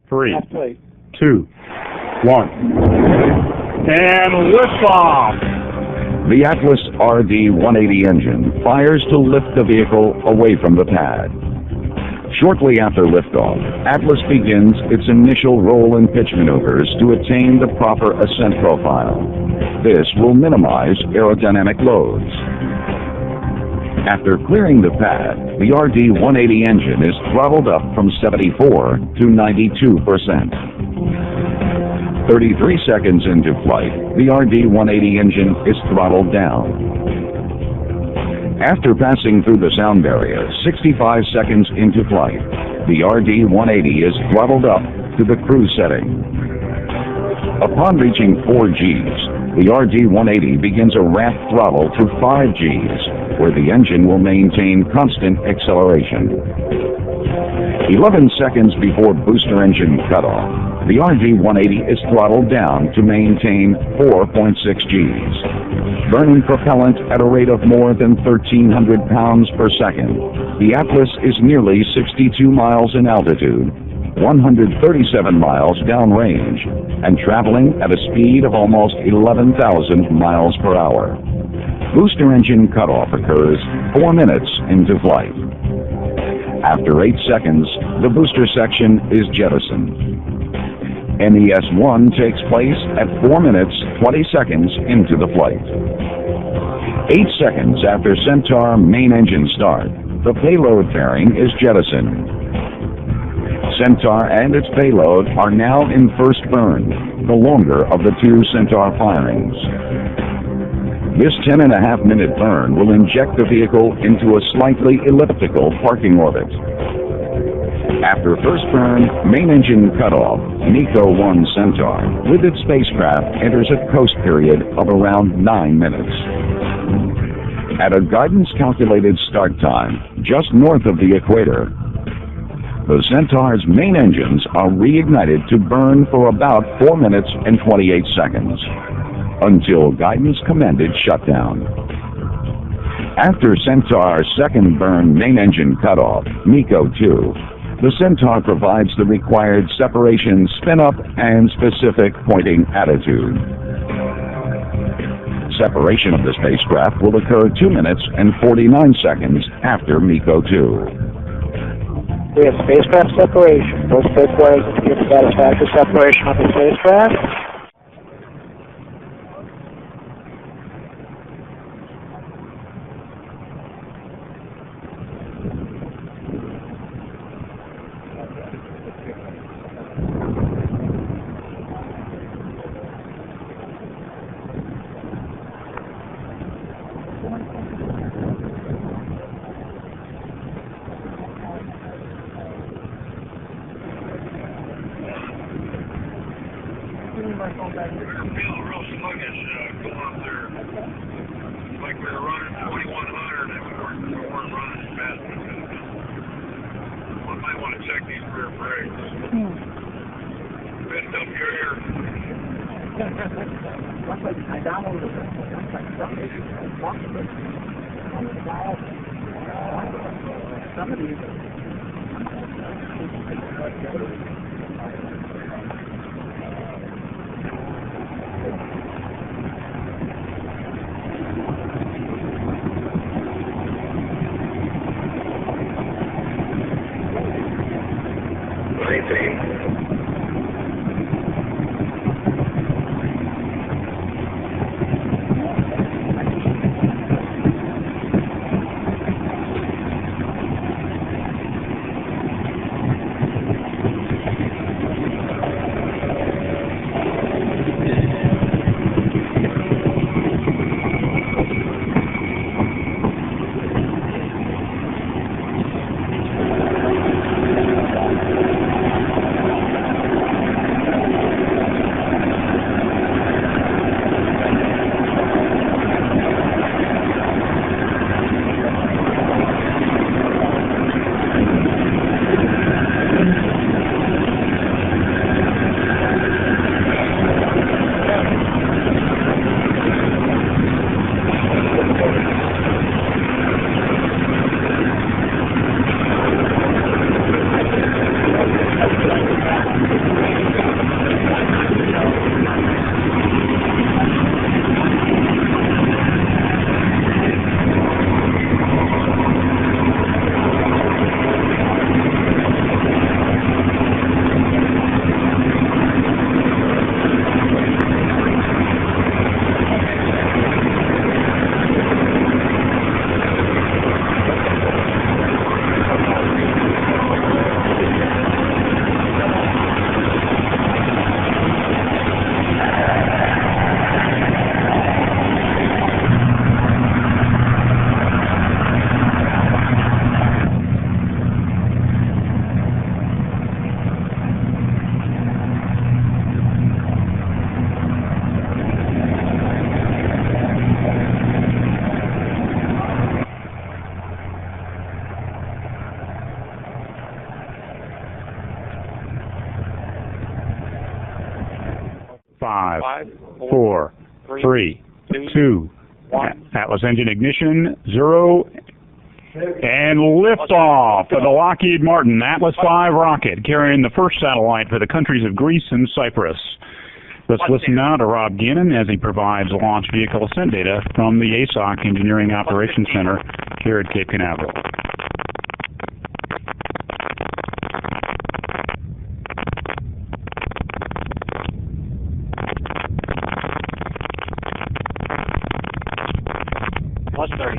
3, Left plate. 2, 1. And liftoff! The Atlas RD-180 engine fires to lift the vehicle away from the pad. Shortly after liftoff, Atlas begins its initial roll and pitch maneuvers to attain the proper ascent profile. This will minimize aerodynamic loads. After clearing the pad, the RD-180 engine is throttled up from 74 to 92%. 33 seconds into flight, the RD-180 engine is throttled down. After passing through the sound barrier 65 seconds into flight, the RD-180 is throttled up to the cruise setting. Upon reaching 4 Gs, the RD-180 begins a ramp throttle to 5 Gs, where the engine will maintain constant acceleration. 11 seconds before booster engine cutoff, the RD-180 is throttled down to maintain 4.6 Gs, burning propellant at a rate of more than 1,300 pounds per second. The Atlas is nearly 62 miles in altitude, 137 miles downrange, and traveling at a speed of almost 11,000 miles per hour. Booster engine cutoff occurs 4 minutes into flight. After 8 seconds, the booster section is jettisoned. NES-1 takes place at 4 minutes 20 seconds into the flight. 8 seconds after Centaur main engine start, the payload fairing is jettisoned. Centaur and its payload are now in first burn, the longer of the 2 Centaur firings. This 10.5-minute burn will inject the vehicle into a slightly elliptical parking orbit. After first burn, main engine cutoff, MECO-1 Centaur, with its spacecraft, enters a coast period of around 9 minutes. At a guidance-calculated start time, just north of the equator, the Centaur's main engines are reignited to burn for about 4 minutes and 28 seconds, until guidance-commanded shutdown. After Centaur's second burn main engine cutoff, MECO-2, the Centaur provides the required separation spin-up and specific pointing attitude. Separation of the spacecraft will occur 2 minutes and 49 seconds after MECO-2. We have spacecraft separation. Both requires to get satisfactory separation of the spacecraft. We were feeling real sluggish going up there. It's like we were running 2,100 and we weren't running as fast as we could have been. One might want to check these rear brakes. Bend up your ear. 5, 4, 3, 2, 1. Atlas engine ignition, 0, and liftoff of the Lockheed Martin Atlas V rocket, carrying the first satellite for the countries of Greece and Cyprus. Let's listen now to Rob Gannon as he provides launch vehicle ascent data from the ASOC Engineering Operations Center here at Cape Canaveral. Plus 30.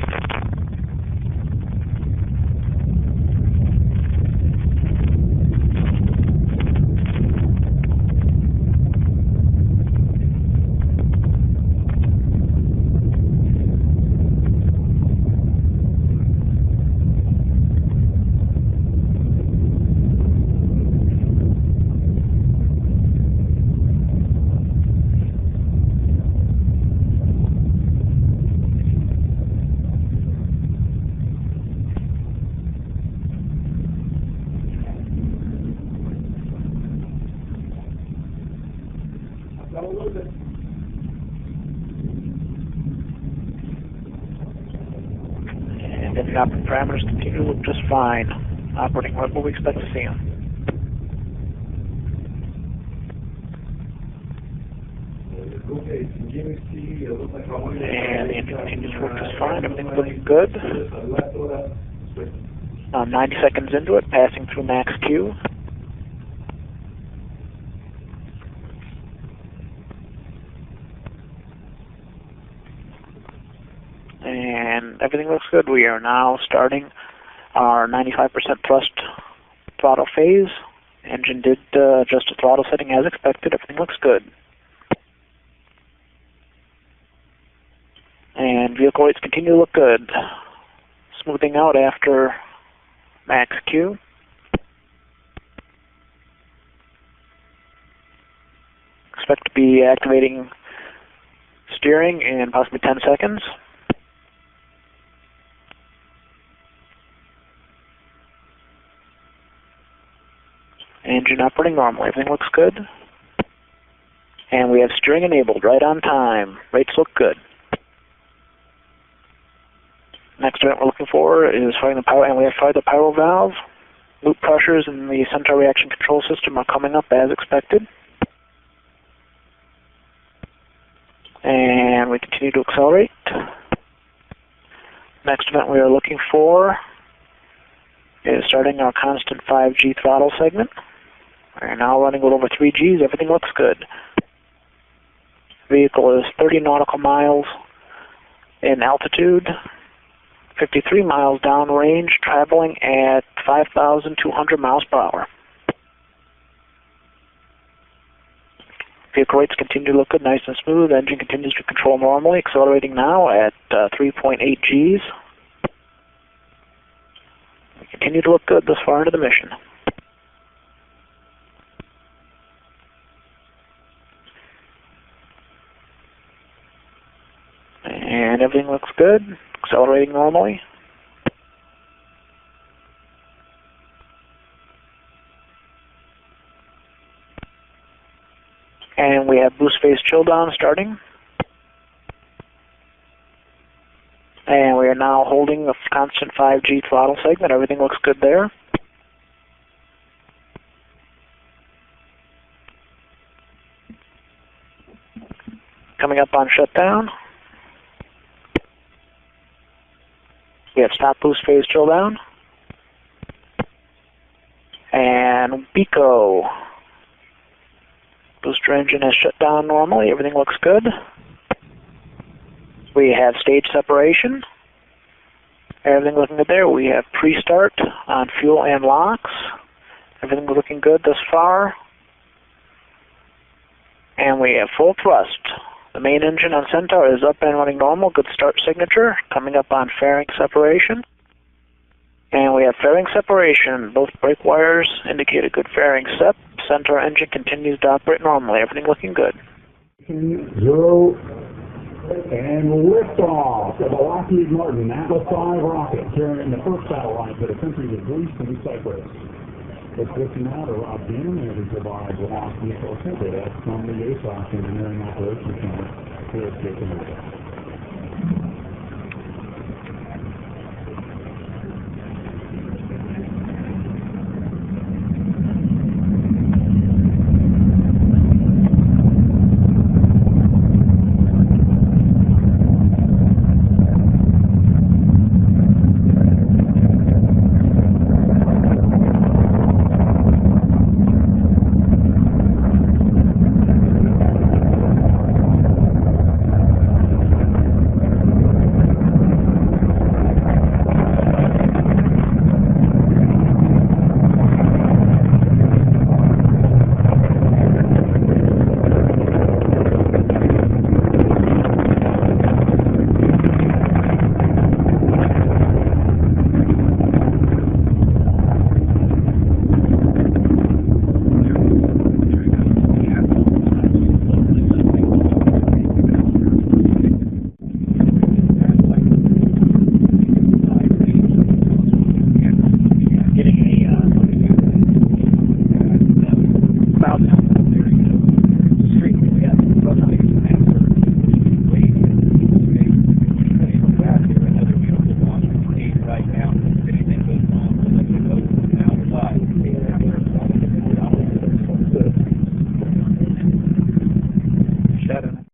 And the operating parameters continue to look just fine. Operating right where we expect to see them. And the engine continues to work just fine. Everything's looking good. 90 seconds into it, passing through max Q. And everything looks good. We are now starting our 95% thrust throttle phase. Engine did adjust the throttle setting as expected. Everything looks good. And vehicle rates continue to look good. Smoothing out after max Q. Expect to be activating steering in possibly 10 seconds. Engine operating normally. Everything looks good. And we have steering enabled right on time. Rates look good. Next event we're looking for is firing the power, and we have fired the pyro valve. Loop pressures in the center reaction control system are coming up as expected. And we continue to accelerate. Next event we are looking for is starting our constant 5G throttle segment. We're now running a little over 3 Gs. Everything looks good. Vehicle is 30 nautical miles in altitude, 53 miles downrange, traveling at 5,200 miles per hour. Vehicle rates continue to look good, nice and smooth. Engine continues to control normally, accelerating now at 3.8 Gs. We continue to look good this far into the mission. And everything looks good, accelerating normally. And we have boost phase chill down starting. And we are now holding a constant 5G throttle segment. Everything looks good there. Coming up on shutdown. We have stop boost phase chill down. And BECO. Booster engine has shut down normally. Everything looks good. We have stage separation. Everything looking good there. We have pre-start on fuel and locks. Everything looking good thus far. And we have full thrust. The main engine on Centaur is up and running normal. Good start signature. Coming up on fairing separation. And we have fairing separation. Both brake wires indicate a good fairing sep. Centaur engine continues to operate normally. Everything looking good. 0, and liftoff of the Lockheed Martin Atlas V rocket, carrying the first satellite for the countries of Greece and Cyprus. But what's the matter? Our band manager by Velocity Social Data from the ASOC Engineering Operations Center who has taken over.